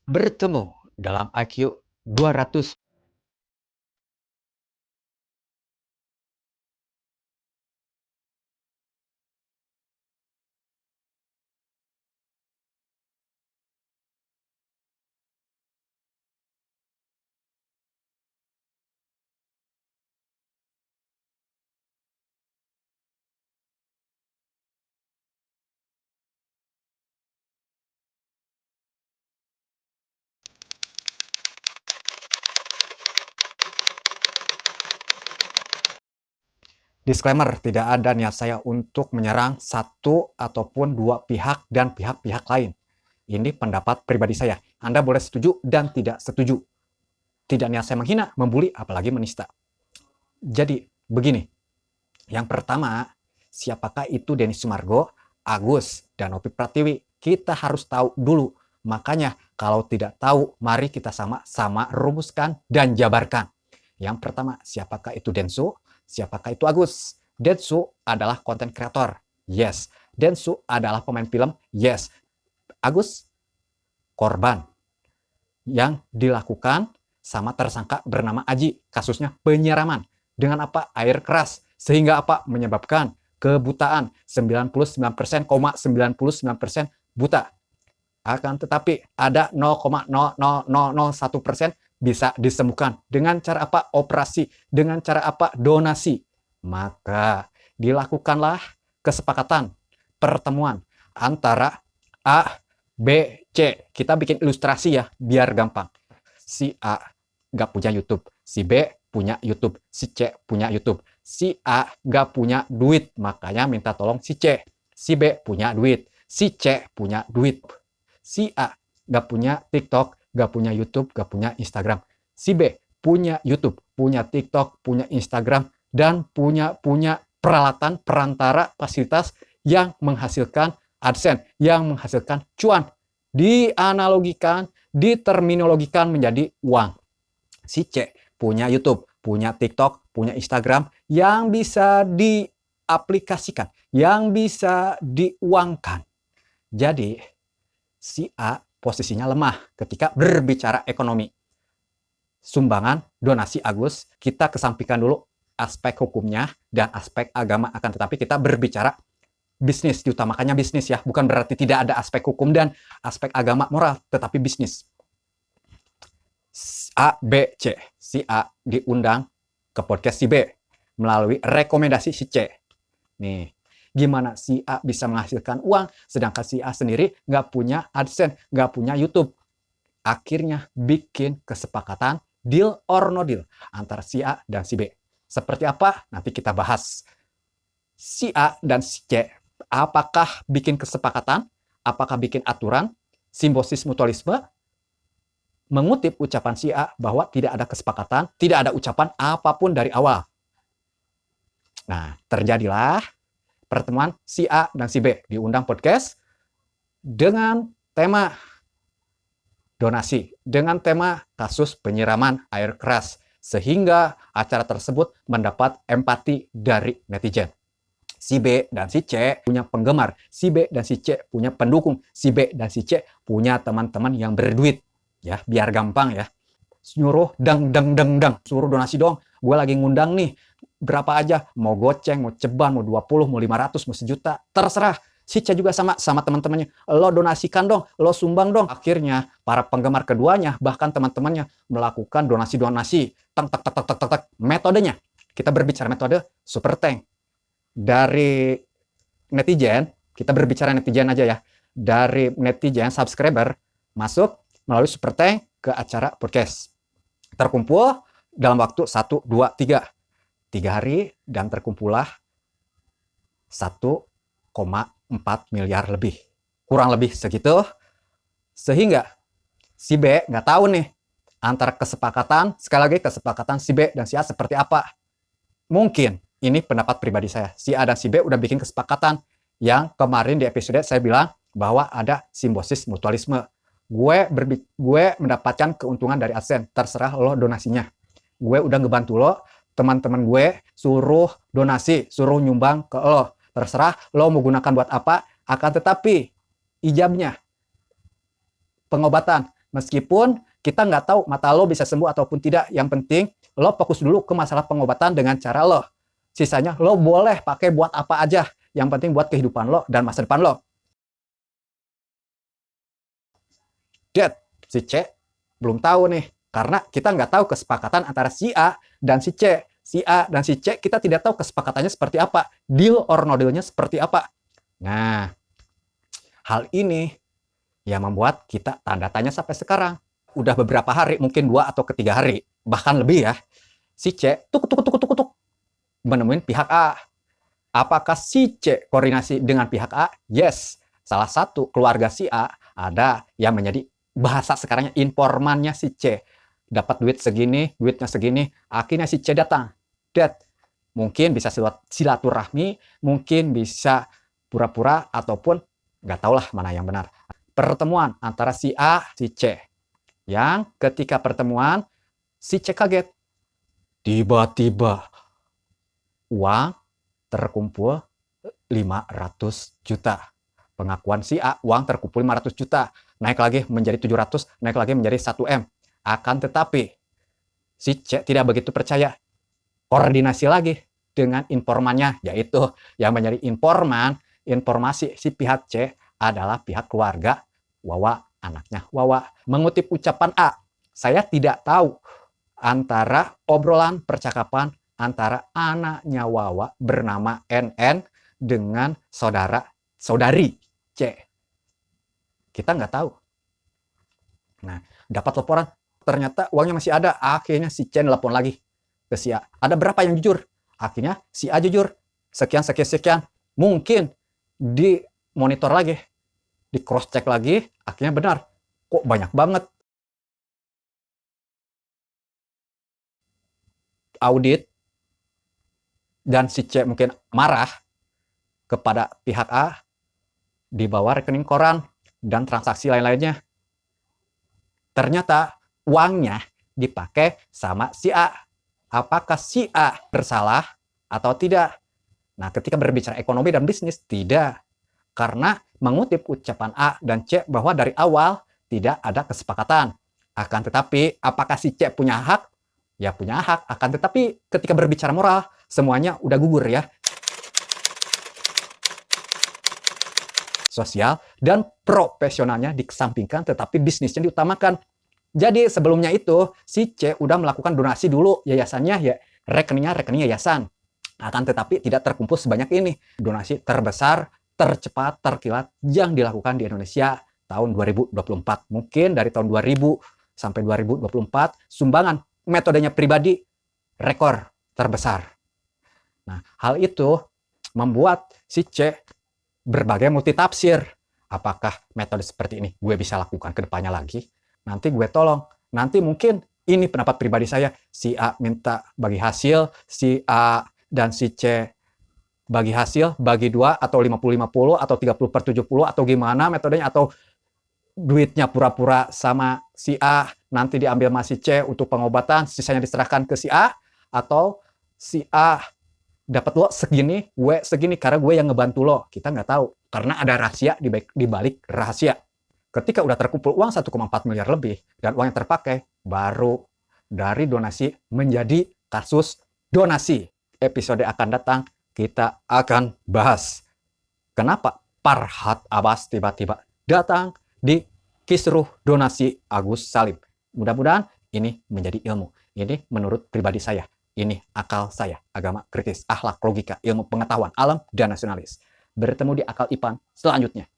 Bertemu dalam IQ 200. Disclaimer, tidak ada niat saya untuk menyerang satu ataupun dua pihak dan pihak-pihak lain. Ini pendapat pribadi saya. Anda boleh setuju dan tidak setuju. Tidak niat saya menghina, membuli, apalagi menista. Jadi, begini. Yang pertama, siapakah itu Denny Sumargo, Agus, dan Opi Pratiwi? Kita harus tahu dulu. Makanya, kalau tidak tahu, mari kita sama-sama rumuskan dan jabarkan. Yang pertama, siapakah itu Densu? Siapakah itu Agus? Densu adalah konten kreator. Yes. Densu adalah pemain film. Yes. Agus, korban yang dilakukan sama tersangka bernama Aji. Kasusnya penyiraman. Dengan apa? Air keras. Sehingga apa? Menyebabkan kebutaan. 99,99% buta. Akan tetapi ada 0,0001% bisa disembuhkan. Dengan cara apa? Operasi. Dengan cara apa? Donasi. Maka dilakukanlah kesepakatan pertemuan antara A, B, C. Kita bikin ilustrasi ya, biar gampang. Si A nggak punya YouTube. Si B punya YouTube. Si C punya YouTube. Si A nggak punya duit, makanya minta tolong si C. Si B punya duit. Si C punya duit. Si A nggak punya TikTok, nggak punya YouTube, nggak punya Instagram. Si B punya YouTube, punya TikTok, punya Instagram, dan punya peralatan, perantara, fasilitas yang menghasilkan AdSense, yang menghasilkan cuan. Dianalogikan, diterminologikan menjadi uang. Si C punya YouTube, punya TikTok, punya Instagram, yang bisa diaplikasikan, yang bisa diuangkan. Jadi, si A posisinya lemah ketika berbicara ekonomi. Sumbangan, donasi Agus, kita kesampingkan dulu aspek hukumnya dan aspek agama, akan tetapi kita berbicara bisnis, diutamakannya bisnis ya, bukan berarti tidak ada aspek hukum dan aspek agama moral, tetapi bisnis. A, B, C. Si A diundang ke podcast si B melalui rekomendasi si C. Nih, gimana si A bisa menghasilkan uang, sedangkan si A sendiri nggak punya AdSense, nggak punya YouTube. Akhirnya bikin kesepakatan deal or no deal antara si A dan si B. Seperti apa? Nanti kita bahas. Si A dan si C, apakah bikin kesepakatan? Apakah bikin aturan? Simbiosis mutualisme? Mengutip ucapan si A bahwa tidak ada kesepakatan, tidak ada ucapan apapun dari awal. Nah, terjadilah pertemuan si A dan si B diundang podcast dengan tema donasi, dengan tema kasus penyiraman air keras, sehingga acara tersebut mendapat empati dari netizen. Si B dan si C punya penggemar, si B dan si C punya pendukung, si B dan si C punya teman-teman yang berduit. Ya, biar gampang ya. Nyuruh dang, suruh donasi dong. Gue lagi ngundang nih, berapa aja, mau goceng, mau ceban, mau 20, mau 500, mau sejuta, terserah. Si C juga sama teman-temannya, lo donasikan dong, lo sumbang dong. Akhirnya para penggemar keduanya, bahkan teman-temannya melakukan donasi-donasi. Metodenya, kita berbicara metode super tank. Dari netizen, kita berbicara netizen aja ya. Dari netizen, subscriber, masuk melalui super tank ke acara podcast. Terkumpul dalam waktu 1, 2, 3. 3 hari dan terkumpullah 1,4 miliar lebih. Kurang lebih segitu. Sehingga si B nggak tahu nih antara kesepakatan, sekali lagi kesepakatan si B dan si A seperti apa. Mungkin, ini pendapat pribadi saya, si A dan si B udah bikin kesepakatan yang kemarin di episode saya bilang bahwa ada simbiosis mutualisme. Gue mendapatkan keuntungan dari AdSense, terserah lo donasinya. Gue udah ngebantu lo, teman-teman gue suruh donasi, suruh nyumbang ke lo. Terserah lo mau gunakan buat apa, akan tetapi ijabnya pengobatan Meskipun kita nggak tahu mata lo bisa sembuh ataupun tidak, yang penting lo fokus dulu ke masalah pengobatan dengan cara lo. Sisanya lo boleh pakai buat apa aja, yang penting buat kehidupan lo dan masa depan lo. Dad, si C belum tahu nih, karena kita nggak tahu kesepakatan antara si A dan si C. Si A dan si C kita tidak tahu kesepakatannya seperti apa, deal or no deal-nya seperti apa. Nah, hal ini yang membuat kita tanda tanya sampai sekarang. Udah beberapa hari, mungkin 2 atau 3 hari, bahkan lebih ya. Si C tuk menemuin pihak A. Apakah si C koordinasi dengan pihak A? Yes. Salah satu keluarga si A ada yang menjadi bahasa sekarangnya informannya si C. Dapat duit segini, duitnya segini, akhirnya si C datang. Dad, mungkin bisa silaturahmi, mungkin bisa pura-pura, ataupun nggak tahulah mana yang benar. Pertemuan antara si A, si C. Yang ketika pertemuan, si C kaget. Tiba-tiba uang terkumpul 500 juta. Pengakuan si A, uang terkumpul 500 juta. Naik lagi menjadi 700, naik lagi menjadi 1M. Akan tetapi, si C tidak begitu percaya. Koordinasi lagi dengan informannya, yaitu yang menjadi informan, informasi si pihak C adalah pihak keluarga Wawa, anaknya Wawa. Mengutip ucapan A, saya tidak tahu antara obrolan percakapan antara anaknya Wawa bernama NN dengan saudari C. Kita nggak tahu. Nah, dapat laporan, ternyata uangnya masih ada. Akhirnya si C nelpon lagi ke si A. Ada berapa yang jujur? Akhirnya si A jujur. Sekian. Mungkin di monitor lagi, di cross check lagi, akhirnya benar. Kok banyak banget? Audit, dan si C mungkin marah kepada pihak A, di bawah rekening koran dan transaksi lain-lainnya. Ternyata uangnya dipakai sama si A. Apakah si A bersalah atau tidak? Nah, ketika berbicara ekonomi dan bisnis, tidak. Karena mengutip ucapan A dan C bahwa dari awal tidak ada kesepakatan. Akan tetapi, apakah si C punya hak? Ya punya hak. Akan tetapi ketika berbicara moral, semuanya udah gugur ya. Sosial dan profesionalnya dikesampingkan, tetapi bisnisnya diutamakan. Jadi sebelumnya itu, si C udah melakukan donasi dulu yayasannya, ya rekeningnya rekening yayasan. Akan tetapi tidak terkumpul sebanyak ini. Donasi terbesar, tercepat, terkilat yang dilakukan di Indonesia tahun 2024. Mungkin dari tahun 2000 sampai 2024, sumbangan metodenya pribadi rekor terbesar. Nah, hal itu membuat si C berbagai multitafsir. Apakah metode seperti ini gue bisa lakukan ke depannya lagi? Nanti gue tolong. Nanti mungkin ini pendapat pribadi saya. Si A minta bagi hasil, si A dan si C bagi hasil, bagi 2 atau 50-50 atau 30/70 atau gimana metodenya, atau duitnya pura-pura sama si A, nanti diambil sama si C untuk pengobatan, sisanya diserahkan ke si A, atau si A dapat lo segini, gue segini karena gue yang ngebantu lo. Kita nggak tahu karena ada rahasia di balik rahasia. Ketika udah terkumpul uang 1,4 miliar lebih dan uang yang terpakai, baru dari donasi menjadi kasus donasi. Episode akan datang kita akan bahas kenapa Farhad Abbas tiba-tiba datang di kisruh donasi Agus Salim. Mudah-mudahan ini menjadi ilmu. Ini menurut pribadi saya. Ini akal saya, agama kritis, akhlak, logika, ilmu pengetahuan, alam, dan nasionalis. Bertemu di Akal Ipan selanjutnya.